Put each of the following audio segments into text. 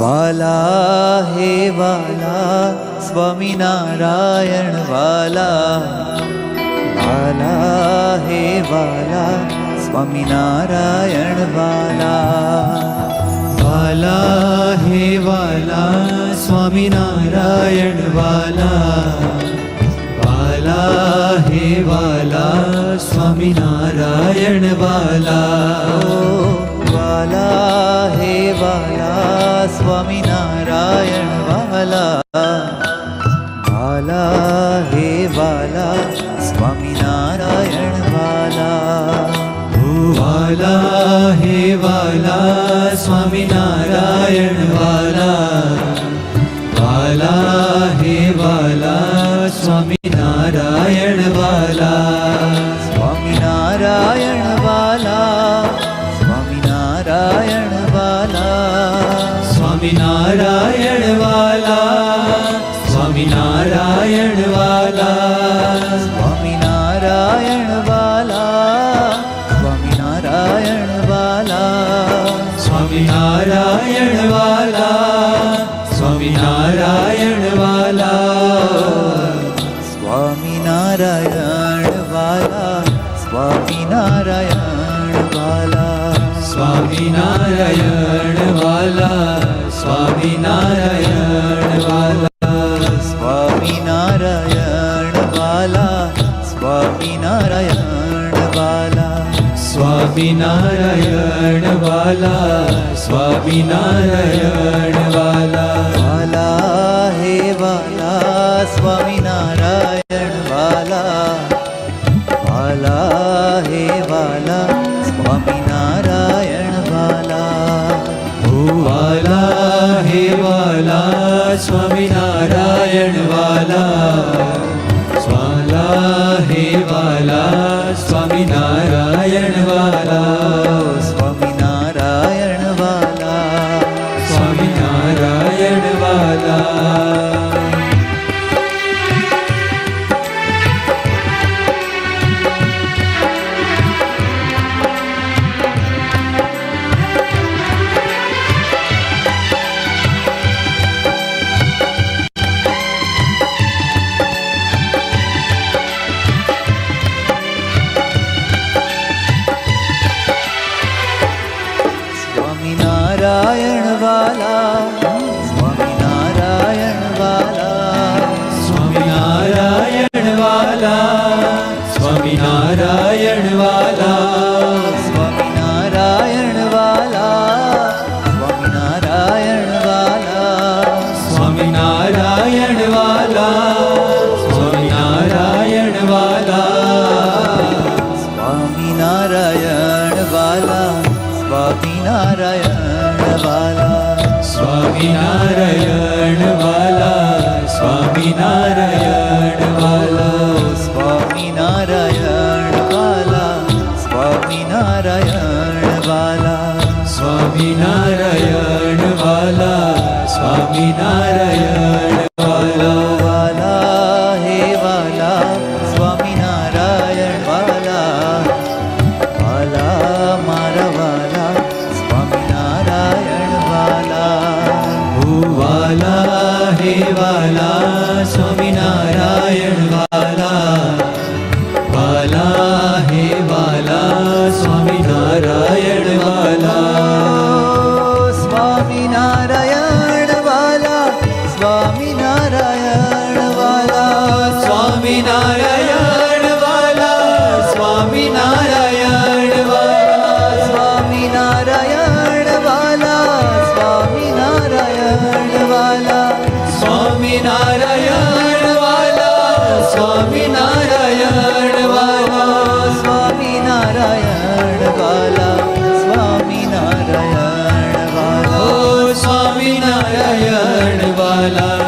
વાલા હે વાલા સ્વામિનારાયણ વાલા, વાલા હે વાલા સ્વામિનારાયણ વાલા, વાલા હે વાલા સ્વામિનારાયણ વાલા, વાલા હે વાલા સ્વામિનારાયણ વાલા, વાલા હે વાલા સ્વામિનારાયણ વાલા, વાલા હે વાલા સ્વામિનારાયણ વાલા, વાલા હે વાલા સ્વામિનારાયણ વાલા, વાલા હે વાલા સ્વામિનારાયણ વાલા, સ્વામિનારાયણ વાલા, સ્વામિનારાયણ વાલા, સ્વામિનારાયણ વાલા, સ્વામિનારાયણ વાલા, સ્વામિનારાયણ વાલા, સ્વામિનારાયણ વાલા, સ્વામિનારાયણ વાલા, સ્વામિનારાયણ વાલા, સ્વામિનારાયણ વાલા, સ્વામિનારાયણ વાલા, સ્વામિનારાયણ વાલા, સ્વામિનારાયણ વાલા, સ્વામિનારાયણ વાલા, સ્વામિનારાયણ વાલા, સ્વામિનારાયણ વાલા, સ્વામિનારાયણ વાલા, વાલા હે વાલા સ્વામિનારાયણ વાલા, વાલા હે વાલા સ્વામિનારાયણ વાલા, વાલા હે વાલા સ્વામિનારાયણ વાલા, વાલા હે વાલા સ્વામિનારાયણ વાલા, સ્વામિનારાયણ વાલા, સ્વામિનારાયણ વાલા, સ્વામિનારાયણ વાલા, સ્વામિનારાયણ વાલા, સ્વામિનારાયણ વાલા, સ્વામિનારાયણ વાલા, સ્વામિનારાયણ વાલા, સ્વામિનારાયણ વાલા, સ્વામિનારાયણ વાલા, સ્વામિનારાયણ વાલા, સ્વામિનારાયણ વાલા, સ્વામિનારાયણ વાલા, સ્વામિનારાયણ વાલા, સ્વામિનારાયણ વાલા, સ્વામિનારાયણ વાલા, સ્વામિનારાયણ વાલા, સ્વામિનારાયણ વાલા, સ્વામિનારાયણ વાલા, વાલા હે વાલા સ્વામિનારાયણ વાલા, વાલા મારા વાલા સ્વામિનારાયણ વાલા, વાલા હે વાલા સ્વામિનારાયણ વાલા, વાલા હે વાલા સ્વામિનારાયણ વાલા, સ્વામિનારાયણ વાલા, સ્વામિનારાયણ વાલા, સ્વામિનારાયણ વાલા, સ્વામિનારાયણ વાલા, સ્વામિનારાયણ વાલા, સ્વામિનારાયણ વાલા, સ્વામિનારાયણ વાલા, સ્વામિનારાયણ વાલા, સ્વામિનારાયણ વાલા, સ્વામિનારાયણ વાલા, ઓ સ્વામિનારાયણ વાલા,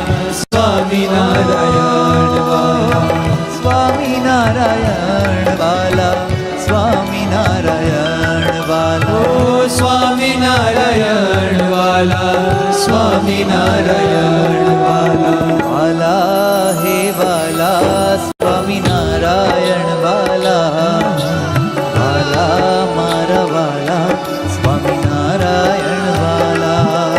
સ્વામિનારાયણ વાલા, સ્વામિનારાયણ વાલા, સ્વામિનારાયણ વાલા, ઓ સ્વામિનારાયણ વાલા, સ્વામિનારાયણ વાલા, વાલા હે વાલા સ્વામિનારાયણ વાલા, વાલા મારા વાલા સ્વામિનારાયણ વાલા,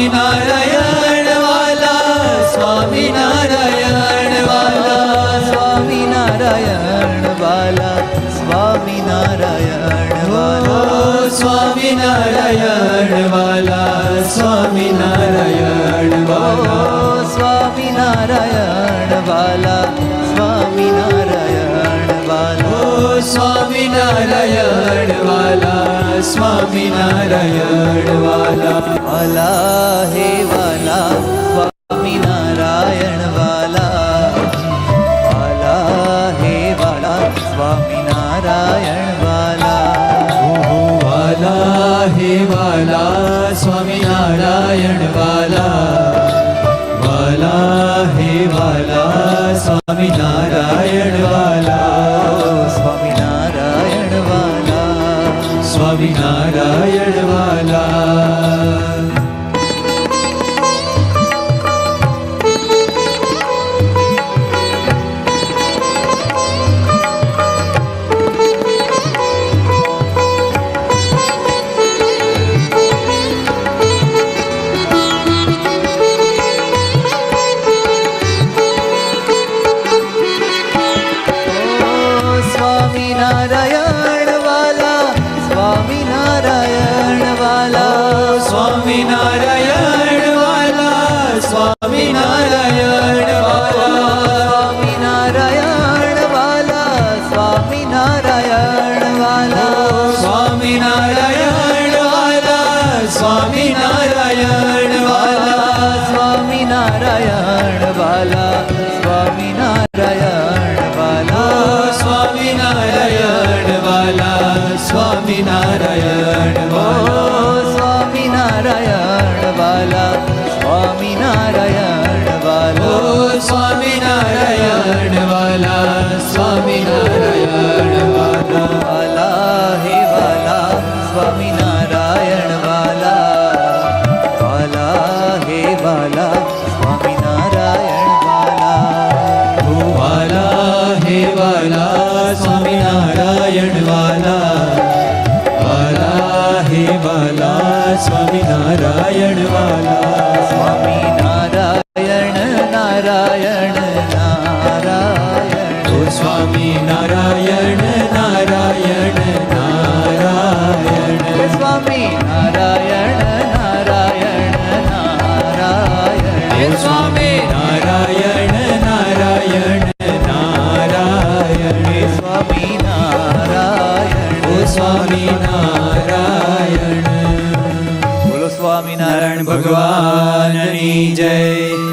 સ્વામિનારાયણ વાલા સ્વામિનારાયણ વાલા સ્વામિનારાયણ વાલા સ્વામિનારાયણ વાલા સ્વામિનારાયણ વાલા સ્વામિનારાયણ વાલા સ્વામિનારાયણ વાલા સ્વામિનારાયણ વાલા સ્વામિનારાયણ વાલા સ્વામિનારાયણ વાલા વાલા હે વાલા સ્વામિનારાયણ વાલા વાલા હે વાલા સ્વામિનારાયણ વાલા વાલા હે વાલા સ્વામિનારાયણ વાલા વાલા હે વાલા સ્વામિનારાયણ વાલા સ્વામિનારાયણ વાલા સ્વામિનારાયણ વાલા સ્વામિનારાયણ વાલા સ્વામિનારાયણ વાલા સ્વામિનારાયણ વાલા સ્વામિનારાયણ વાલા સ્વામિનારાયણ વાલા સ્વામિનારાયણ વાલા સ્વામિનારાયણ વાલા સ્વામિનારાયણ વાલા સ્વામિનારાયણ વાલા સ્વામિનારાયણ વાલા સ્વામિનારાયણ વાલા સ્વામિનારાયણ વાલા સ્વામિનારાયણ વાલા સ્વામિનારાયણ વાલા સ્વામિનારાયણ વાલા વાલા હે વાલા સ્વામિનારાયણ વાલા વાલા હે વાલા સ્વામિનારાયણ વાલા વાલા હે વાલા સ્વામિનારાયણ વાલા વાલા હે વાલા સ્વામિનારાયણ વાલા સ્વામિનારાયણ નારાયણ નારાયણ ઓ સ્વામિનારાયણ નારાયણ નારાયણ સ્વામિનારાયણ નારાયણ નારાયણ સ્વામિનારાયણ નારાયણ નારાયણ સ્વામિનારાયણ ઓ સ્વામિનારાયણ બોલો સ્વામિનારાયણ નારાયણ ભગવાનની જય.